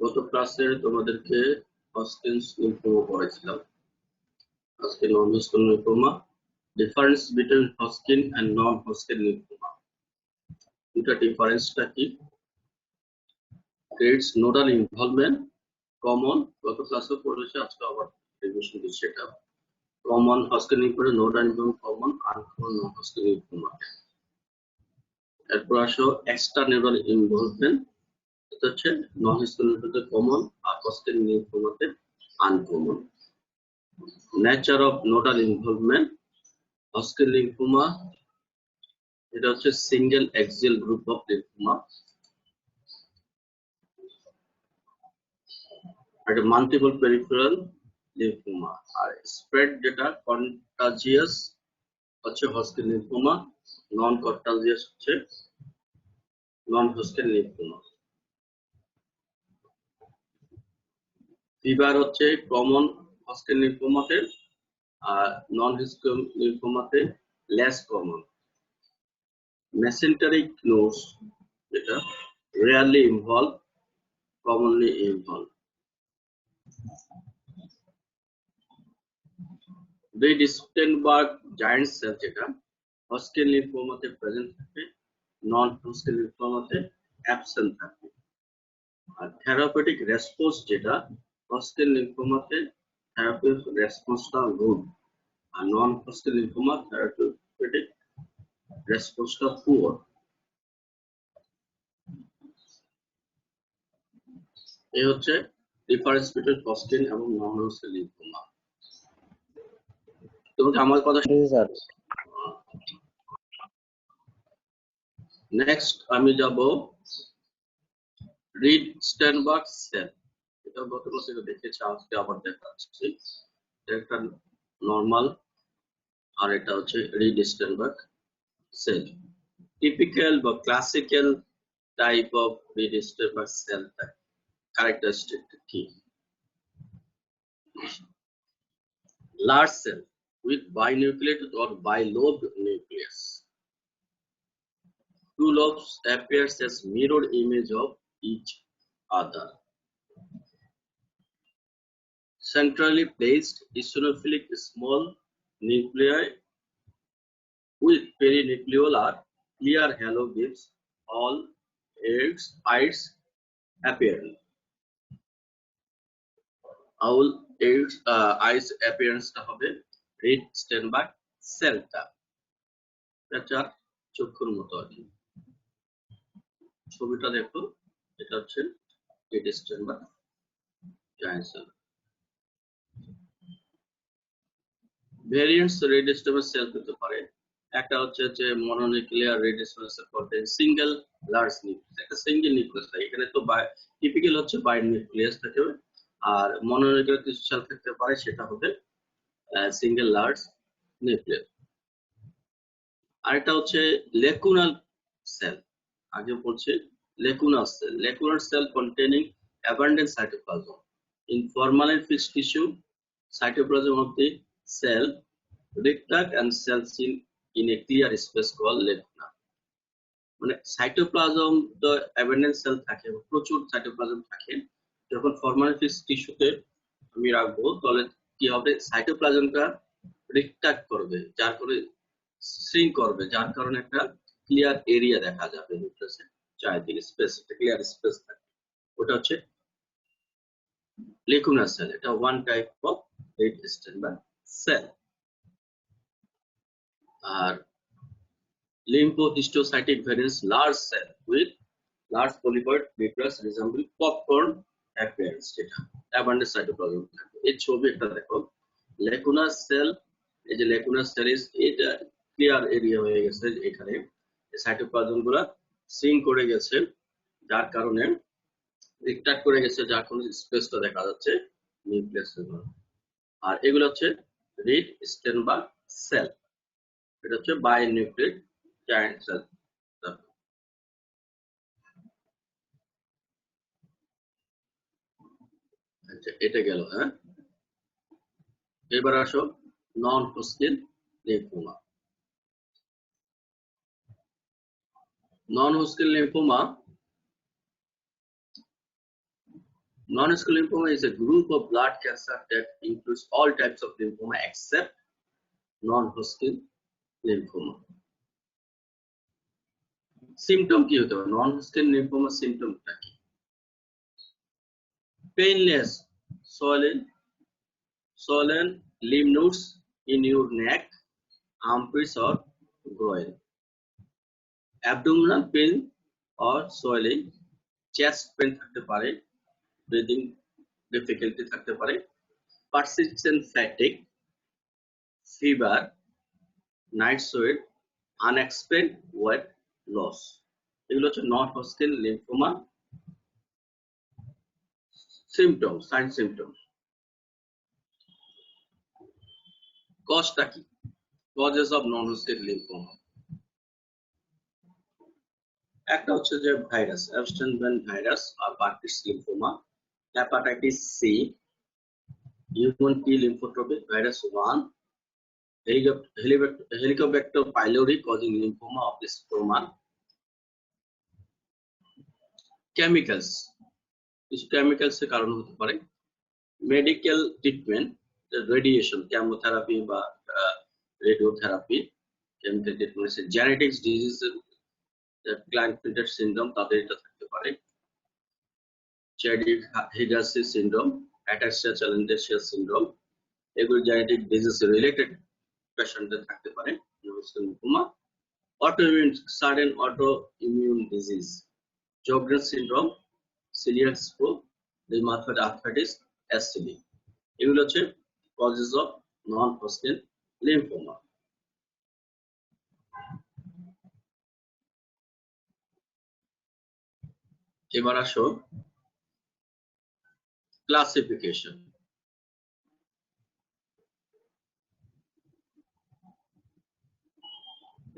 গত ক্লাসে তোমাদেরকে হস্কিন্স লিম্ফোমা পড়াইছিলাম। আজকে non Hodgkin lymphoma, difference between Hodgkin and non Hodgkin lymphoma. দুটা ডিফারেন্সটা কি? ক্রিয়েটস নোডাল ইনভলভমেন্ট কমন, গত ক্লাসে পড়েছে, আজকে আবার রিভিশন দিচ্ছি। এটা common Hodgkin lymphoma, nodal involvement common, uncommon non Hodgkin lymphoma. এরপর আসো এক্সট্রা নিউরাল ইনভলভমেন্ট, এটা হচ্ছে নন হস্কিন লিম্ফোমাতে কমন আর হস্কিন লিম্ফোমাতে uncommon. Nature of nodal involvement, Hodgkin lymphoma এটা হচ্ছে single axial group of lymphoma, আর মাল্টিপল পেরিফেরাল লিম্ফোমা। আর স্প্রেড যেটা কন্টাজিয়াস হচ্ছে হস্কিন লিম্ফোমা, নন কন্টাজিয়াস হচ্ছে নন হস্কিন লিম্ফোমা। ফিভার হচ্ছে কমন হস্কিন লিম্ফোমাতে আর নন হস্কিন লিম্ফোমাতে লেস কমন। মেসেন্টারিক নোডস যেটা rarely involve, commonly involve. Reed Sternberg giant cell যেটা হস্কিন লিম্ফোমাতে প্রেজেন্ট থাকে, নন হস্কিন লিম্ফোমাতে অ্যাবসেন্ট থাকে। আর থেরাপিউটিক রেসপন্স যেটা হস্কিন লিম্ফোমাতে থেরাপিউটিক রেসপন্সটা গুড আর non Hodgkin lymphoma therapeutic রেসপন্সটা poor. এই হচ্ছে ডিফারেন্স বিটুইন হস্কিন এবং নন হস্কিন লিম্ফোমা। তোমাকে আমার কথা নেক্সট আমি যাব রিড-স্টেনবার্গ সেল। এটা গত ক্লাসে দেখেছি, আজকে আবার দেখাচ্ছি। একটা নরমাল আর এটা হচ্ছে রিড-স্টেনবার্গ সেল। টিপিক্যাল বা classical type of Reed Sternberg cell characteristic কি? Large cell with binucleated or bilobed nucleus. Two lobes appears as mirror image of each other. Centrally placed eosinophilic small nuclei with perinucleolar clear halo gives all eyes appearance. All eyes appearance টা হবে রিড-স্টেনবার্গ সেলটা। এটা চক্ষুর মতো আর কি। ছবিটা দেখো, এটা হচ্ছে রিড-স্টেনবার্গ জায়ান্ট সেল। ভেরিয়েন্টস রিড-স্টেনবার্গ সেল হতে পারে। একটা হচ্ছে যে মনোনিউক্লিয়ার রিড-স্টেনবার্গ সেল করতে সিঙ্গেল লার্জ নিউক্লিয়াস, একটা সিঙ্গেল নিউক্লিয়াস থাকে। এখানে তো টিপিক্যাল হচ্ছে বাইনিউক্লিয়াস থাকে, আর মনোনিউক্লিয়ার কিছু সেল থাকতে পারে, সেটা হবে সিঙ্গেল লার্জ নিউক্লিয়াস। আরেকটা হচ্ছে লেকুনাল সেল, আগে বলছে lacunar cell. Lacunar cell containing abundant cytoplasm in formalin fixed tissue. Cytoplasm of the cell retract and cells in a clear space called lacuna. মানে সাইটোপ্লাজম তো অ্যাবান্ডেন্ট সেল থাকে, প্রচুর cytoplasm থাকে। যখন ফরমালিন ফিক্সড টিস্যুতে আমি রাখবো তাহলে কি হবে, সাইটোপ্লাজমটা রিট্রাক্ট করবে, যার করে শ্রিঙ্ক করবে, যার কারণে একটা ক্লিয়ার এরিয়া দেখা যাবে নিউক্লিয়াসের চারিদিকে, স্পেস, একটা ক্লিয়ার স্পেস থাকে। ওটা হচ্ছে লেকুনার সেল। এটা one type of Reed Sternberg cell. আর lymphohistiocytic variants large cell with large polypoid nucleus resemble popcorn appearance, যেটা abundant cytoplasm থাকে। এই ছবি একটা দেখো, লেকুনার সেল, এই যে লেকুনার সেল এটা ক্লিয়ার এরিয়া হয়ে গেছে, এখানে সাইটোপ্লাজম গুলা সিঙ্ক করে গেছে, যার কারণে রিট্রাক্ট করে গেছে, যার কারণে স্পেসটা দেখা যাচ্ছে নিউক্লিয়াসের। আর এগুলো হচ্ছে রিড-স্টেনবার্গ সেল। এটা হচ্ছে বাইনিউক্লিয়েট জায়ান্ট সেল। আচ্ছা, এটা গেল। হ্যাঁ, এবার আসো non Hodgkin lymphoma. Non Hodgkin lymphoma Non-Hodgkin lymphoma is a group of blood cancer that includes all types of lymphoma except non-Hodgkin lymphoma. Symptom কি হতে পারে? Non-Hodgkin lymphoma symptom কি? Painless, swollen lymph nodes in your neck, armpits or groin. Abdominal pain or swelling, chest pain থাকতে পারে, breathing difficulty থাকতে পারে, persistent fatigue, fever, night sweat, unexplained weight loss. এগুলো হচ্ছে non-Hodgkin lymphoma symptoms, sign symptoms. কজটা কি? Causes of non-Hodgkin lymphoma. একটা হচ্ছে যে virus, Epstein-Barr virus R Burkitt's lymphoma, hepatitis C, human T lymphotropic virus 1, Helicobacter pylori causing lymphoma of the stroma. Chemicals, কিছু chemicals এর কারণে হতে পারে। Medical treatment, radiation, chemotherapy বা radiotherapy, chemical treatment, genetics diseases, Klinefelter syndrome তাদের এটা থাকতে পারে। Chedick-Hegacy syndrome, ataxia-telangiectasia syndrome, এগুলো genetic disease related পেশেন্টদের থাকতে পারে। lymphoma, autoimmune, sudden autoimmune disease, Sjogren's syndrome, celiac spot, rheumatoid arthritis, SCD, এগুলো হচ্ছে causes of non-Hodgkin lymphoma. এবার আসো classification.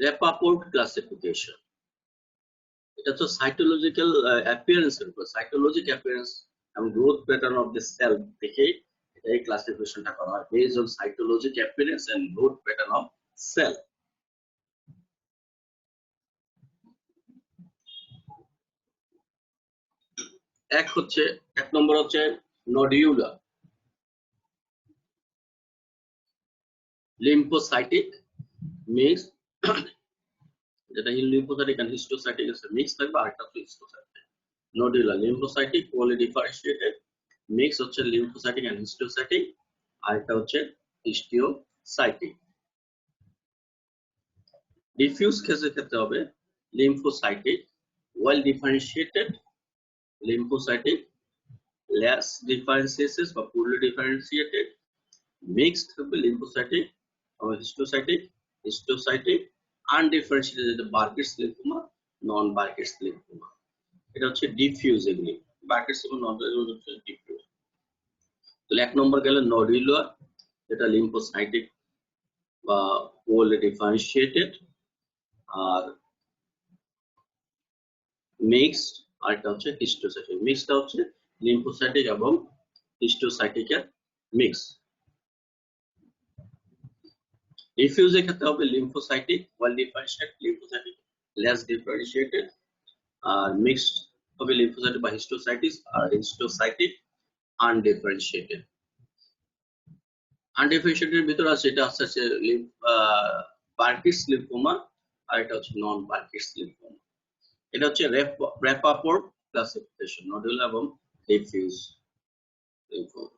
Rappaport classification. এটা তো সাইটোলজিক্যাল অ্যাপিয়ারেন্সের উপর, সাইটোলজিক অ্যাপিয়ারেন্স এবং growth pattern of the cell দেখে এই ক্লাসিফিকেশনটা করা হয় based on cytologic appearance and growth pattern of cell. এক নম্বর হচ্ছে নডিউলার, লিম্ফোসাইটিক মিক্স, যেটা লিম্ফোসাইটিক এন্ড হিস্টোসাইটিক আছে মিক্স থাকবে, আরেকটা হচ্ছে histiocytic. Nodular lymphocytic poorly differentiated, mix হচ্ছে লিম্ফোসাইটিক এন্ড হিস্টোসাইটিক, আরেকটা হচ্ছে হিস্টোসাইটিক। ডিফিউজ কেসের ক্ষেত্রে হবে lymphocytic, well differentiated lymphocytic, less differentiated বা পুরলি ডিফারেন্সিয়েটেড, মিক্সড হবে লিম্ফোসাইটিক এবং হিস্টোসাইটিক, হিস্টোসাইটিক, আনডিফারেন্সিয়েটেড বার্কিটস লিম্ফোমা, নন বার্কিটস লিম্ফোমা। এটা হচ্ছে ডিফিউজ, এগুলি বার্কিটস এবং নন বার্কিটস হচ্ছে ডিফিউজ। তাহলে এক নম্বর গেল নডুলার, এটা লিম্ফোসাইটিক বা পোরলি ডিফারেন্সিয়েটেড, আর মিক্সড, আর এটা হচ্ছে হিস্টোসাইটিক। মিক্সটা হচ্ছে লিম্ফোসাইটিক এবং হিস্টোসাইটিকের মিক্স। ডিফিউজের ক্ষেত্রে হবে lymphocytic well differentiated, lymphocytic less differentiated, আর মিক্সড হবে লিম্ফোসাইটিক বা হিস্টোসাইটিস আর হিস্টোসাইটিক আনডিফারেন্সিয়েটেড। আনডিফারেন্সিয়েটেড ভিতরে আছে এটা আছে বার্কিটস লিম্ফোমা, আর এটা হচ্ছে নন বার্কিটস লিম্ফোমা। এটা হচ্ছে র্যাপাপোর্ট ক্লাসিফিকেশন, নডুলার এবং diffuse lymphoma.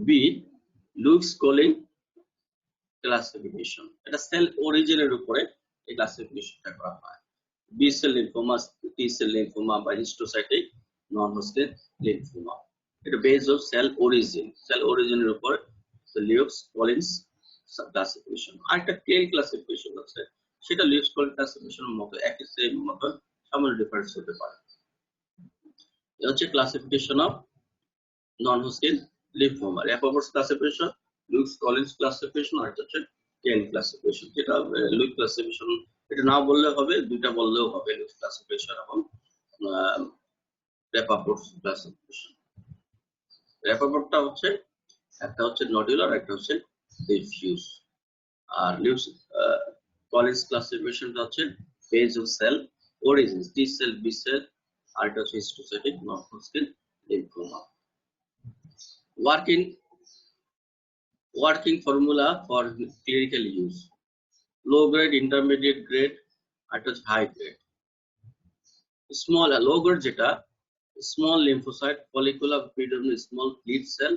B, Lewis Collins classification, এটা সেল অরিজিনের উপরে এই ক্লাসিফিকেশনটা করা হয়। B cell lymphoma, T cell lymphoma বা হিস্টোসাইটিক নন হোস্টেড লিম্ফোমা, এটা বেসড অন সেল অরিজিনের উপর লিউইস কলিন্স ক্লাসিফিকেশন। আর একটা ক্লেন ক্লাসিফিকেশন আছে, সেটা লিউইস কলিন্স ক্লাসিফিকেশনের মতো একই সেম মতো সামান্য ডিফারেন্স হতে পারে। এটা হচ্ছে classification of non hosted lymphoma. Rappaport's classification, Lukes Collins classification, আর হচ্ছে ক্লেন ক্লাসিফিকেশন। যেটা লুইস ক্লাসিফিকেশন এটা না বললে হবে, দুইটা বললেও হবে, লুইস ক্লাসিফিকেশন এবং র্যাপাপোর্টস ক্লাসিফিকেশন। র্যাপাপোর্টটা হচ্ছে একটা হচ্ছে নডুলার, একটা হচ্ছে ডিফিউজ, আর লুইস কলিন্স ক্লাসিফিকেশনটা হচ্ছে based on cell origin, T cell, B cell, আর এটা হচ্ছে histiocytic non Hodgkin lymphoma. Working formula for clinical use, low grade, intermediate grade, আর এটা হচ্ছে high grade. Small low grade যেটা small lymphocyte, follicular predominant small cleaved cell,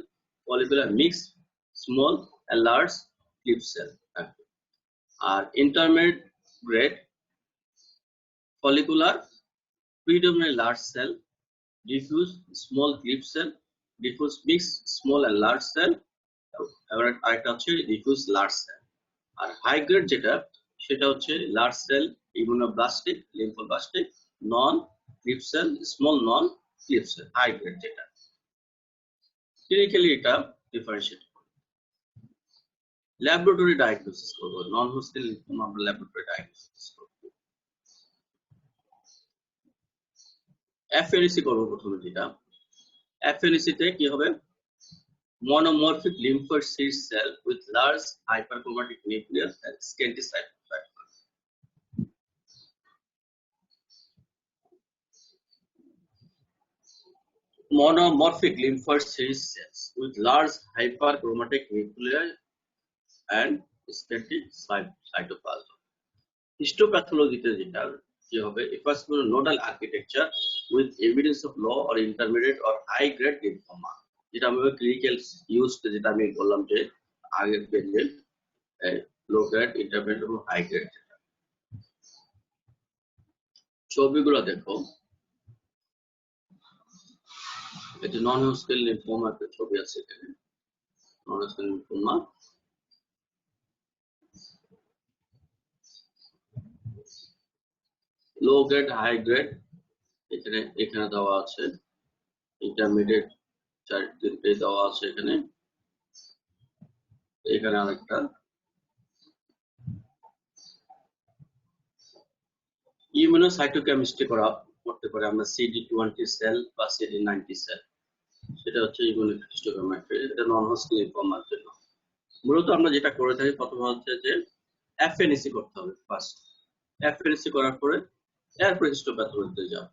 follicular mix small and large cleaved cell থাকবে। আর intermediate grade follicular predominant large cell, diffuse small clip cell, diffuse mixed small and large cell, এবার আরেকটা হচ্ছে diffuse large cell। আর high grade যেটা সেটা হচ্ছে large cell, immunoblastic, lymphoblastic, non cleaved cell, small non cleaved cell, high grade যেটা। Clinically এটা differentiate করব। ল্যাবরেটরি ডায়াগনোসিস করব, নন হজকিন লিম্ফোমা আমরা ল্যাবরেটরি ডায়াগনোসিস করব। এফএনসি করব প্রথমে যেটা। এফএনসি তে কি হবে? Monomorphic lymphoid seed cell with large hyperchromatic nucleus and scanty cytoplasm. Monomorphic lymphoid seed cells with large hyperchromatic nuclei and scanty cytoplasm. Histopathology যেটা কি হবে? First nodal architecture with evidence of low or intermediate or high grade lymphoma. যেটা আমি clinical use যেটা আমি বললাম যে আগের পেজে লো গ্রেড, ইন্টারমিডিয়েট এবং হাই গ্রেড। ছবিগুলো দেখো, এটা নন হজকিন লিম্ফোমা একটা ছবি আছে এখানে। Non Hodgkin lymphoma low grade, high grade এখানে দেওয়া আছে, ইন্টারমিডিয়েট চারটে দেওয়া আছে এখানে। এখানে আরেকটা ইমিউনোসাইটোকেমিস্ট্রি করতে পারে আমরা CD20 সেল বা CD90 সেল, সেটা হচ্ছে ইমিউনোহিস্টোকেমিস্ট্রি। এটা নন হজকিন লিম্ফোমার জন্য। মূলত আমরা যেটা করে থাকি প্রথমে হচ্ছে যে এফএনসি করতে হবে ফার্স্ট। এফএনসি করার পরে এরপর হিস্টোপ্যাথোলজিতে যাব।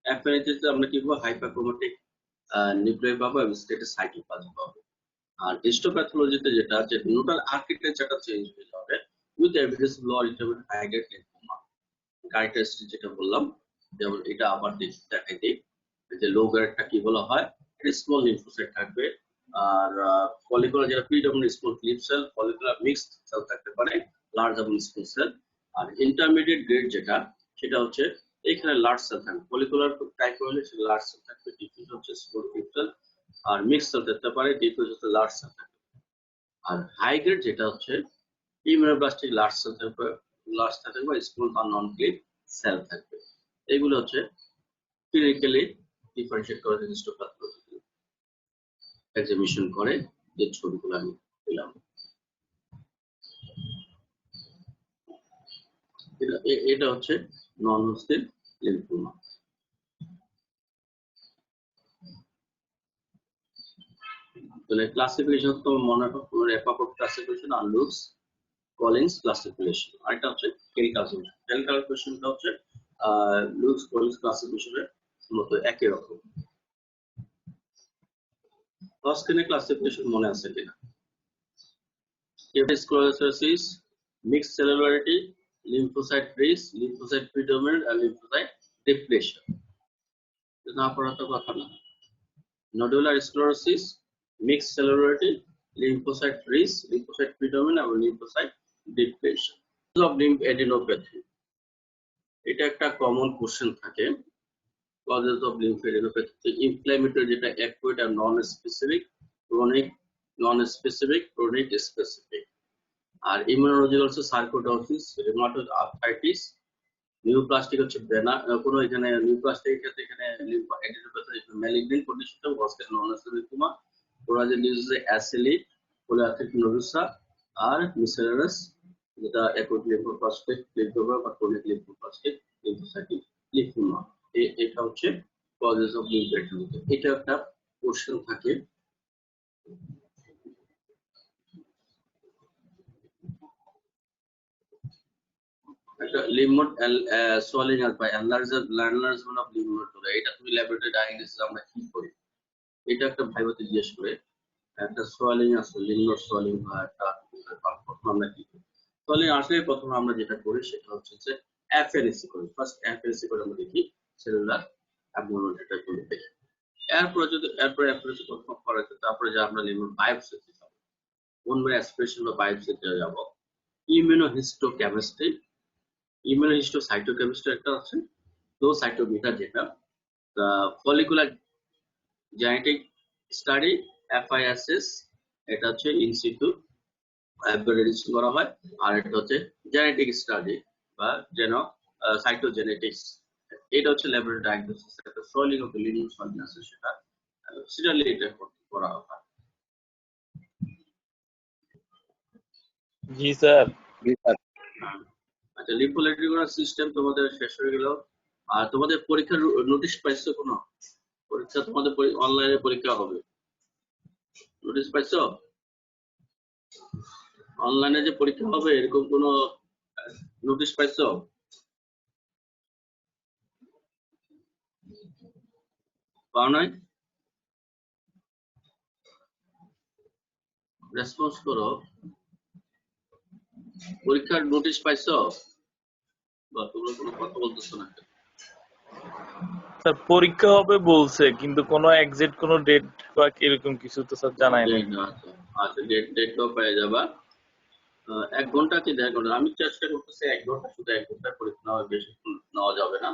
এফএনসিতে আমরা কি পাবো? হাইপারক্রোমাটিক নিউক্লিয়ার পাবো এবং স্টেটে সাইটোপ্লাজম পাবো। আর হিস্টোপ্যাথোলজিতে যেটা যে নোডাল আর্কিটেকচারটা চেঞ্জ হয়ে যাবে উইথ এভিডেন্স লো আর intermediate high grade lymphoma. Characteristic যেটা বললাম, যেমন এটা আবার দেখাই দিই যে লো গ্রেডটা কি বলা হয়, এটা স্মল লিম্ফোসাইট থাকবে। আর ফলিকুলার যেটা predominant small cleaved cell, follicular mixed cell থাকতে পারে, লার্জ এবং স্মল সেল। আর ইন্টারমিডিয়েট গ্রেড যেটা সেটা হচ্ছে এখানে লার্জ সেল থাকবে, ফলিকুলার টাইপ হলে সেটা লার্জ সেল থাকবে, ডিফিউজ হচ্ছে স্মল ক্লিপ সেল, আর মিক্সড সেল থাকতে পারে, ডিফিউজ হচ্ছে লার্জ সেল থাকবে। আর হাই গ্রেড যেটা হচ্ছে ইমিউনোব্লাস্টিক লার্জ সেল থাকবে, লার্জ থাকবে বা স্মল বা নন ক্লিপ সেল থাকবে। এগুলো হচ্ছে ক্লিনিক্যালি ডিফারেন্সিয়েট করা যায় হিস্টোপ্যাথোলজি এক্সামিনেশন করে যে ছবিগুলো আমি দিলাম। এটা হচ্ছে নন হজকিন লিম্ফোমা। তাহলে ক্লাসিফিকেশন তো মনে রাখো, এপাপোট ক্লাসিফিকেশন আর লুকস কলিন্স ক্লাসিফিকেশন। আর এটা হচ্ছে কেল ক্লাসিফিকেশন। কেল ক্লাসিফিকেশনটা হচ্ছে লুকস কলিন্স ক্লাসিফিকেশনের মতো একই রকম। হজকিনের ক্লাসিফিকেশন মনে আছে কিনা? Sclerosis, mixed সেলুলারিটি, lymphocyte rich, lymphocyte predominant and lymphocyte depletion. না পড়া তো কথা না। Nodular sclerosis, mixed cellularity, lymphocyte rich, lymphocyte predominant and lymphocyte depletion. Of lymphadenopathy, এটা একটা কমন কোশ্চেন থাকে। Causes of lymphadenopathy, inflammatory যেটা acute and non-specific, chronic, non-specific, chronic, specific. R immunological হচ্ছে সার্কোডোসিস, রিউমাটয়েড আর্থ্রাইটিস, নিউপ্লাস্টিক হচ্ছে কোনো এখানে নিউপ্লাস্টিক ক্ষেত্রে এখানে lymphadenopathy malignant condition Hodgkin non Hodgkin lymphoma, ওরাজেল ডিজিজে অ্যাসিলি, পলিআর্থ্রিক নোডুসা, আর মিসেলানাস যেটা অ্যাকুট লিম্ফোপ্লাস্টিক লিম্ফোমা বা ক্রনিক লিম্ফোপ্লাস্টিক লিম্ফোসাইটিক লিম্ফোমা। এটা হচ্ছে কজেস অফ লিম্ফোএডিনোপ্যাথি। এটা একটা কোশ্চেন থাকে। একটা লিম্বোড সোয়ালিং বা এনলার্জমেন্ট অফ লিম্বোড, এটা তুমি ল্যাবরেটরি ডায়াগনোসিস আমরা কি করি, এটা একটা ভাইভাতে জিজ্ঞেস করে। একটা সোয়ালিং আছে, লিম্বোড সোয়ালিং বা একটা প্রথম আমরা কি করি, সোয়ালিং আসলে প্রথমে আমরা যেটা করি সেটা হচ্ছে যে এফএনসি করি। ফার্স্ট এফএনসি করে আমরা দেখি সেলুলার অ্যাবনর্মালিটিটা করে দেখি। এরপরে এফএনসি কনফার্ম করা হচ্ছে, তারপরে যে আমরা লিম্বোড বায়োপসি যাব, কোন অ্যাসপিরেশন বা বায়োপসিতে যাব। ইমিউনোহিস্টোকেমিস্ট্রি, ইমিউনোহিস্টোসাইটোকেমিস্ট্রি একটা আছে, ফ্লো সাইটোমিটার যেটা, ফলিকুলার জেনেটিক স্টাডি এফআইএসএস, এটা হচ্ছে ইনসিটু রেজিস্ট্রেশন করা হয়। আর এটা হচ্ছে জেনেটিক স্টাডি বা সাইটোজেনেটিক্স, এটা হচ্ছে ল্যাবরেটরি ডায়াগনোসিস। একটা সোলিং অফ লিনিয়াম সলিং আছে, সেটা সিরিয়ালি এটা করা হয়। জি স্যার। আচ্ছা, লিম্ফোলাইটিক সিস্টেম তোমাদের শেষ হয়ে গেল। আর তোমাদের পরীক্ষার নোটিশ পাইছো? কোনো পরীক্ষা তোমাদের অনলাইনে পরীক্ষা হবে, নোটিশ পাইছো? অনলাইনে যে পরীক্ষা হবে এরকম কোনো নোটিশ পাইছো? পাও নাই? রেসপন্স করো। পরীক্ষার নোটিশ পাইছো? বা তোমরা কোনো কথা বলতেছো না? স্যার পরীক্ষা হবে বলছে, কিন্তু কোনো এক্সাক্ট কোনো ডেট বা এরকম কিছু তো স্যার জানায় না। আচ্ছা, ডেটটাও পেয়ে যাবা। 1 ঘন্টা কি 1.5 ঘন্টা, আমি চেষ্টা করতেছি 1 ঘন্টা, শুধু 1 ঘন্টার পরীক্ষা নেওয়া, বেশি নেওয়া যাবে না।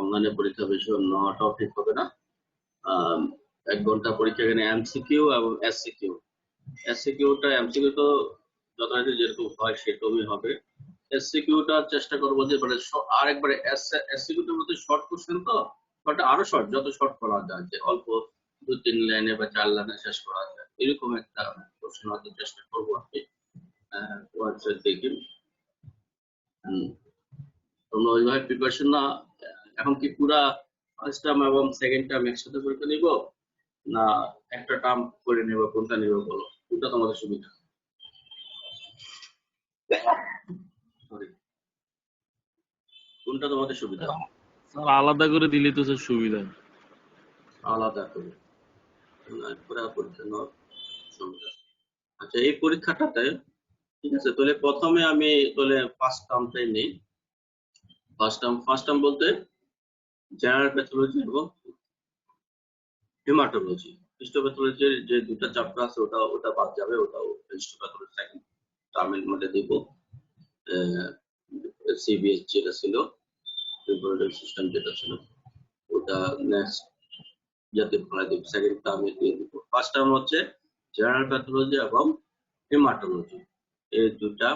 অনলাইনে পরীক্ষা বেশি নেওয়াটাও ঠিক হবে না। 1 ঘন্টা পরীক্ষা, এখানে এমসিকিউ এবং এসসিকিউ। এসসিকিউটা এমসিকিউ তো যথারীতি যেরকম হয় সেরকমই হবে। এসসিকিউটা চেষ্টা করবো যে মানে আরেকবারে এসসিকিউটার মধ্যে শর্ট কোশ্চেন, তো ওটা আরো শর্ট, যত শর্ট করা যায়, যে অল্প 2-3 লাইনে বা 4 লাইনে শেষ করা যায়, এরকম একটা কোশ্চেন হয়তো চেষ্টা করবো আর কি। ওয়েবসাইট দেখি। তোমরা ওইভাবে প্রিপারেশন না, এখন কি পুরা ফার্স্ট টার্ম এবং সেকেন্ড টার্ম একসাথে পরীক্ষা নিব, না একটা টার্ম করে নেব, কোনটা নেব বলো, কোনটা তোমাদের সুবিধা? সরি, কোনটা তোমাদের সুবিধা? স্যার আলাদা করে দিলে তো স্যার সুবিধা। আলাদা করে পুরা পরীক্ষা নেওয়ার সুবিধা। আচ্ছা, এই পরীক্ষাটাতে ঠিক আছে, তাহলে প্রথমে আমি তাহলে ফার্স্ট টার্মটাই নেই। ফার্স্ট টার্ম বলতে জেনারেল প্যাথোলজি এবং হেমাটোলজি। হিস্টোপ্যাথোলজির যে দুটো চ্যাপ্টার আছে ওটা বাদ যাবে, ওটাও হিস্টোপ্যাথোলজি সেকেন্ড টার্মের মধ্যে দিব। সিবিএস যেটা ছিল, রিপ্রোডাক্টিভ সিস্টেম যেটা ছিল, ওটা নেক্সট যাতে ফলাই দিব, সেকেন্ড টার্মে দিয়ে দিব। ফার্স্ট টার্ম হচ্ছে জেনারেল প্যাথোলজি এবং হেমাটোলজি, এই দুটা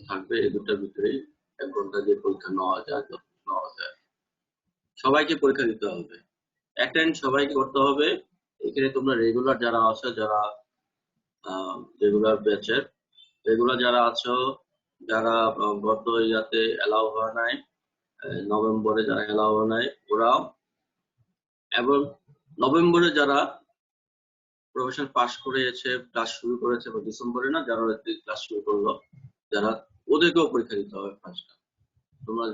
থাকবে। এই দুটার ভিতরেই 1 ঘন্টা যে পরীক্ষা নেওয়া যায়, সবাইকে পরীক্ষা দিতে হবে, অ্যাটেন্ড সবাইকে করতে হবে। এখানে তোমরা রেগুলার যারা আছো, যারা রেগুলার ব্যাচের, রেগুলার যারা আছো, যারা গত ইয়াতে এলাও হয় নাই, নভেম্বরে যারা এলাও হয় নাই ওরাও, এবং নভেম্বরে যারা প্রফেশন পাস করেছে, ক্লাস শুরু করেছে, বা ডিসেম্বরে না যারা ক্লাস শুরু করলো, যারা, ওদেরকেও পরীক্ষা দিতে হবে ফার্স্ট। তোমরা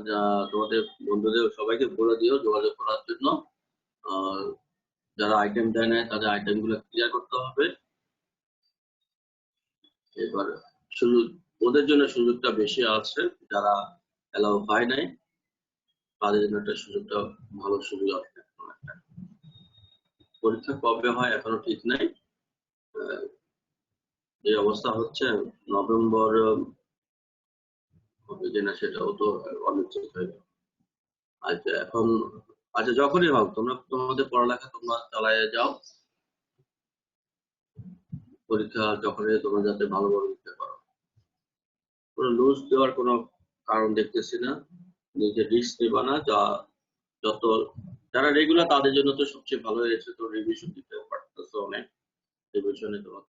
তোমাদের বন্ধুদের সবাইকে বলে দিও যোগাযোগ করার জন্য। যারা আইটেম দেয় না তাদের আইটেম গুলো ক্লিয়ার করতে হবে। এবার সুযোগ, ওদের জন্য সুযোগটা বেশি আছে, যারা এলাও পায় নাই তাদের জন্য একটা সুযোগটা, ভালো সুযোগ আছে। পরীক্ষা কবে হয় এখনো ঠিক নাই, যে অবস্থা হচ্ছে নভেম্বর হবে কিনা সেটাও তো অনিশ্চিত হয়ে গেল। আচ্ছা এখন, আচ্ছা যখনই হোক তোমরা তোমাদের পড়ালেখা তোমরা চালায় যাও, পরীক্ষা যখনই তোমরা যাতে ভালোভাবে দিতে পারো, কোনো লুজ দেওয়ার কোনো কারণ দেখতেছি না, নিজে রিস্ক নেবা না। যত যারা রেগুলার তাদের জন্য তো সবচেয়ে ভালো হয়েছে, তো রিভিশন দিতে পারতেছো অনেক, রিভিশনে তোমার